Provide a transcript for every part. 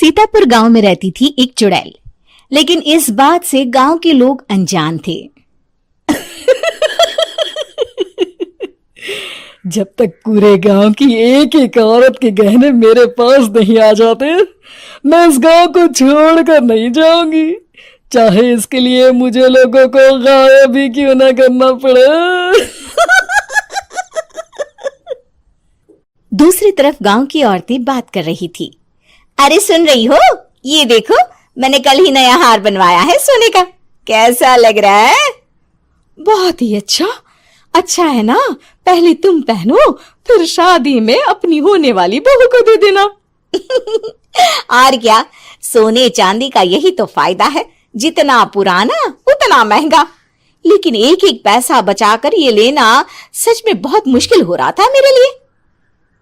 सीतापुर गांव में रहती थी एक चुड़ैल, लेकिन इस बात से गांव के लोग अनजान थे। जब तक पूरे गांव की एक एक औरत के गहने मेरे पास नहीं आ जाते, मैं इस गांव को छोड़कर नहीं जाऊंगी, चाहे इसके लिए मुझे लोगों को गायब भी क्यों ना करना पड़े। दूसरी तरफ गांव की औरतें बात कर रही थी। अरे सुन रही हो, ये देखो, मैंने कल ही नया हार बनवाया है सोने का, कैसा लग रहा है? बहुत ही अच्छा। अच्छा है ना, पहले तुम पहनो, फिर शादी में अपनी होने वाली बहू को दे देना। और क्या, सोने चांदी का यही तो फायदा है, जितना पुराना उतना महंगा। लेकिन एक एक पैसा बचाकर ये लेना सच में बहुत मुश्किल हो रहा था मेरे लिए।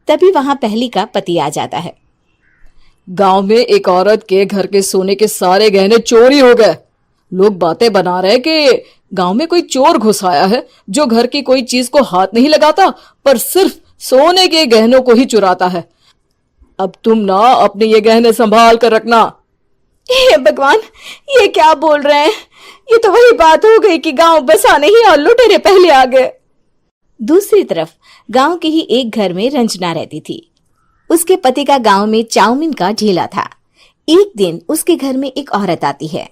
तभी वहां पहली का पति आ जाता है। गांव में एक औरत के घर के सोने के सारे गहने चोरी हो गए। लोग बातें बना रहे कि गांव में कोई चोर घुस आया है जो घर की कोई चीज को हाथ नहीं लगाता, पर सिर्फ सोने के गहनों को ही चुराता है। अब तुम ना अपने ये गहने संभाल कर रखना। हे भगवान, ये क्या बोल रहे हैं? ये तो वही बात हो गई कि गांव बसा नहीं और लुटेरे पहले आ गए। दूसरी तरफ गांव के ही एक घर में रंजना रहती थी। उसके पति का गांव में चाउमीन का ठेला था। एक दिन उसके घर में एक औरत आती है।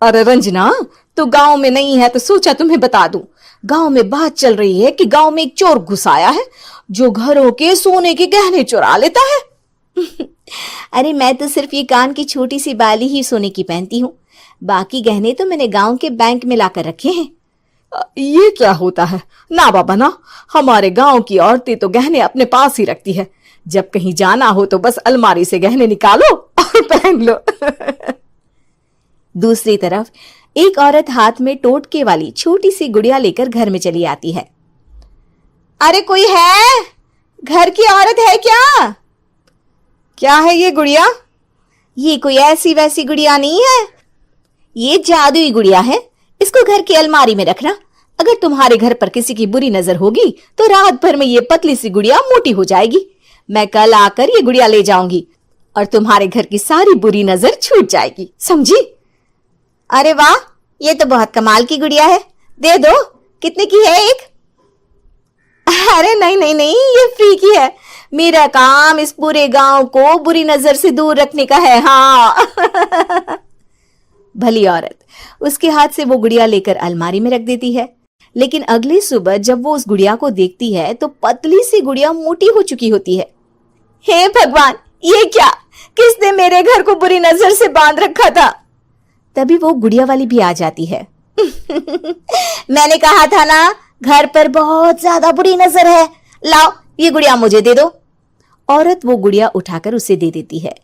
अरे रंजना, तू गांव में नहीं है तो सोचा तुम्हें बता दूं। गांव में बात चल रही है कि गांव में एक चोर घुस आया है जो घरों के सोने के गहने चुरा लेता है। अरे मैं तो सिर्फ ये कान की छोटी सी बाली ही सोने की पहनती हूँ, बाकी गहने तो मैंने गांव के बैंक में लाकर रखे हैं। ये क्या होता है? ना बाबा ना, हमारे गांव की औरतें तो गहने अपने पास ही रखती है। जब कहीं जाना हो तो बस अलमारी से गहने निकालो और पहन लो। दूसरी तरफ एक औरत हाथ में टोटके वाली छोटी सी गुड़िया लेकर घर में चली आती है। अरे कोई है? घर की औरत है क्या? क्या है ये गुड़िया? ये कोई ऐसी वैसी गुड़िया नहीं है, ये जादुई गुड़िया है। इसको घर की अलमारी में रखना। अगर तुम्हारे घर पर किसी की बुरी नजर होगी तो रात भर में ये पतली सी गुड़िया मोटी हो जाएगी। मैं कल आकर ये गुड़िया ले जाऊंगी और तुम्हारे घर की सारी बुरी नजर छूट जाएगी, समझी? अरे वाह, ये तो बहुत कमाल की गुड़िया है, दे दो। कितने की है एक? अरे नहीं नहीं नहीं, ये फ्री की है। मेरा काम इस पूरे गांव को बुरी नजर से दूर रखने का है। हाँ। भली औरत उसके हाथ से वो गुड़िया लेकर अलमारी में रख देती है। लेकिन अगली सुबह जब वो उस गुड़िया को देखती है तो पतली सी गुड़िया मोटी हो चुकी होती है। हे भगवान, ये क्या? किसने मेरे घर को बुरी नजर से बांध रखा था? तभी वो गुड़िया वाली भी आ जाती है। मैंने कहा था ना, घर पर बहुत ज्यादा बुरी नजर है। लाओ, ये गुड़िया मुझे दे दो। औरत वो गुड़िया उठाकर उसे दे देती है।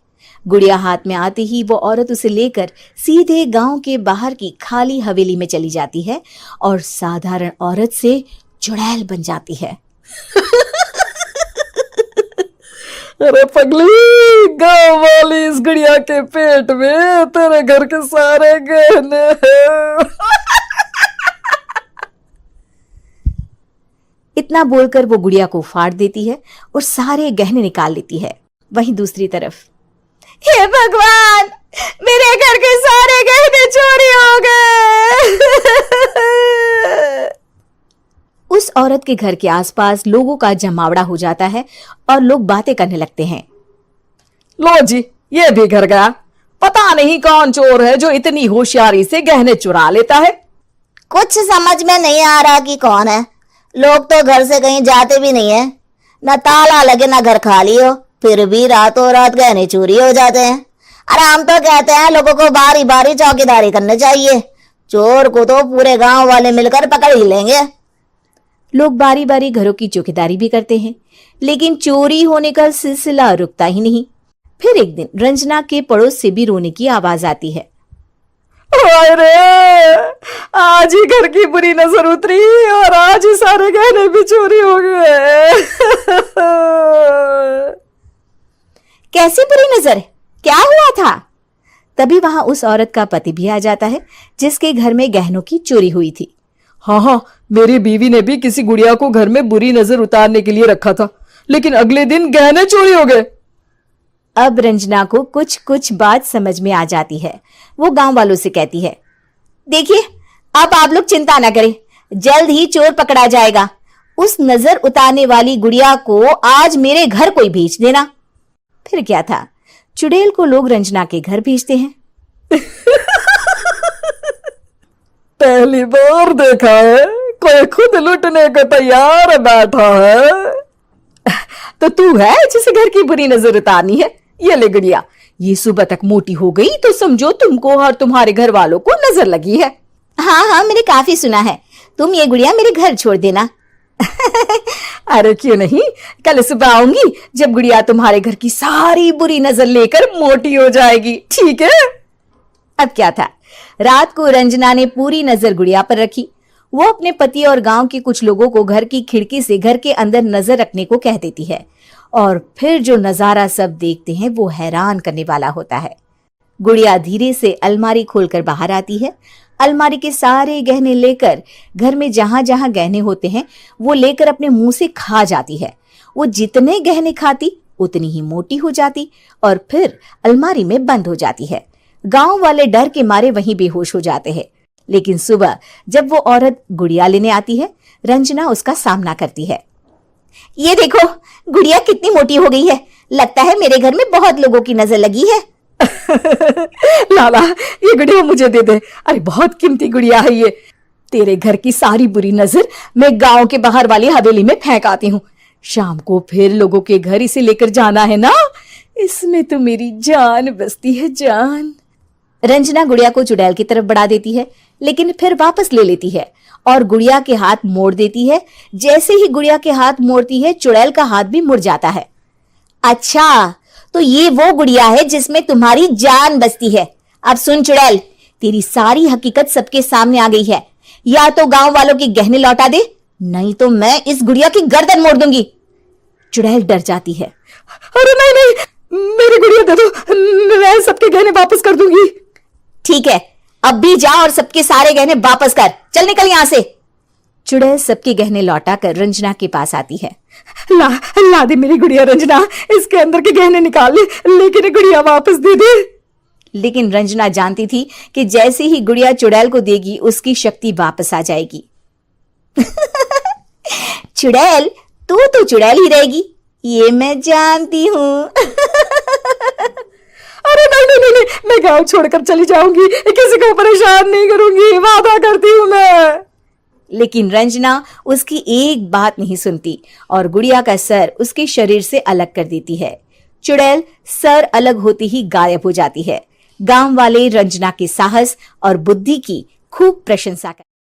गुड़िया हाथ में आते ही वो औरत उसे लेकर सीधे गांव के बाहर की खाली हवेली में चली जाती है और साधारण औरत से चुड़ैल बन जाती है। अरे पगली, गांव वाली इस गुड़िया के पेट में तेरे घर के सारे गहने हैं। इतना बोलकर वो गुड़िया को फाड़ देती है और सारे गहने निकाल लेती है। वहीं दूसरी तरफ, हे भगवान, मेरे घर के सारे गहने चोरी हो गए। उस औरत के घर के आसपास लोगों का जमावड़ा हो जाता है और लोग बातें करने लगते हैं। लो जी, ये भी घर गया। पता नहीं कौन चोर है जो इतनी होशियारी से गहने चुरा लेता है। कुछ समझ में नहीं आ रहा कि कौन है। लोग तो घर से कहीं जाते भी नहीं है, न ताला लगे न घर खाली हो, फिर भी रातों रात गहने चोरी हो जाते हैं। अरे हम तो कहते हैं लोगों को बारी बारी चौकीदारी करनी चाहिए, चोर को तो पूरे गांव वाले मिलकर पकड़ ही लेंगे। लोग बारी बारी घरों की चौकीदारी भी करते हैं, लेकिन चोरी होने का सिलसिला रुकता ही नहीं। फिर एक दिन रंजना के पड़ोस से भी रोने की आवाज आती है। अरे आज ही घर की बुरी नजर उतरी और आज ही सारे गहने भी चोरी हो गए। कैसी बुरी नजर? क्या हुआ था? तभी वहां उस औरत का पति भी आ जाता है जिसके घर में गहनों की चोरी हुई थी। हाँ, मेरी बीवी ने भी किसी गुड़िया को घर में बुरी नजर उतारने के लिए रखा था, लेकिन अगले दिन गहने चोरी हो गए। अब रंजना को कुछ कुछ बात समझ में आ जाती है। वो गांव वालों से कहती है, देखिए अब आप लोग चिंता ना करें, जल्द ही चोर पकड़ा जाएगा। उस नजर उतारने वाली गुड़िया को आज मेरे घर कोई भेज देना। फिर क्या था, चुड़ैल को लोग रंजना के घर भेजते हैं। पहली बार देखा है कोई खुद लुटने को तैयार बैठा है। तो तू है जिसे घर की बुरी नजर उतारनी है? ये ले गुड़िया, ये सुबह तक मोटी हो गई तो समझो तुमको और तुम्हारे घर वालों को नजर लगी है। हाँ हाँ, मैंने काफी सुना है। तुम ये गुड़िया मेरे घर छोड़ देना। अरे क्यों नहीं, कल सुबह आऊंगी जब गुड़िया तुम्हारे घर की सारी बुरी नजर लेकर मोटी हो जाएगी, ठीक है? अब क्या था, रात को रंजना ने पूरी नजर गुड़िया पर रखी। वो अपने पति और गांव के कुछ लोगों को घर की खिड़की से घर के अंदर नजर रखने को कह देती है, और फिर जो नजारा सब देखते हैं वो हैरान करने वाला होता है। गुड़िया धीरे से अलमारी खोलकर बाहर आती है। अलमारी के सारे गहने लेकर घर में जहां जहां गहने होते हैं वो लेकर अपने मुंह से खा जाती है। वो जितने गहने खाती उतनी ही मोटी हो जाती और फिर अलमारी में बंद हो जाती है। गांव वाले डर के मारे वहीं बेहोश हो जाते हैं। लेकिन सुबह जब वो औरत गुड़िया लेने आती है, रंजना उसका सामना करती है। ये देखो, गुड़िया कितनी मोटी हो गई है। लगता है मेरे घर में बहुत लोगों की नजर लगी है। लाला, ये गुड़िया मुझे दे दे। अरे बहुत कीमती गुड़िया है ये। तेरे घर की सारी बुरी नजर मैं गांव के बाहर वाली हवेली में फेंक आती हूँ। शाम को फिर लोगों के घर इसे लेकर जाना है ना। इसमें तो मेरी जान बसती है, जान। रंजना गुड़िया को चुड़ैल की तरफ बढ़ा देती है, लेकिन फिर वापस ले लेती है और गुड़िया के हाथ मोड़ देती है। जैसे ही गुड़िया के हाथ मोड़ती है, चुड़ैल का हाथ भी मुड़ जाता है। अच्छा, तो ये वो गुड़िया है जिसमें तुम्हारी जान बसती है। अब सुन चुड़ैल, तेरी सारी हकीकत सबके सामने आ गई है। या तो गांव वालों के गहने लौटा दे, नहीं तो मैं इस गुड़िया की गर्दन मोड़ दूंगी। चुड़ैल डर जाती है। अरे नहीं नहीं, मेरी गुड़िया दे दो, मैं सबके गहने वापस कर दूंगी। ठीक है, अब भी जा और सबके सारे गहने वापस कर। चल निकल यहां से। चुड़ैल सबके गहने लौटाकर रंजना के पास आती है। ला दे मेरी गुड़िया रंजना, इसके अंदर के गहने निकाल ले, लेकिन गुड़िया वापस दे दे। लेकिन रंजना जानती थी कि जैसे ही गुड़िया चुड़ैल को देगी उसकी शक्ति वापस आ जाएगी। चुड़ैल, तू तो चुड़ैल ही रहेगी, ये मैं जानती हूँ। अरे नहीं नहीं नहीं, मैं गांव छोड़कर चली जाऊंगी, किसी को परेशान नहीं करूंगी, वादा करती हूँ मैं। लेकिन रंजना उसकी एक बात नहीं सुनती और गुड़िया का सर उसके शरीर से अलग कर देती है। चुड़ैल सर अलग होती ही गायब हो जाती है। गांव वाले रंजना के साहस और बुद्धि की खूब प्रशंसा करते हैं।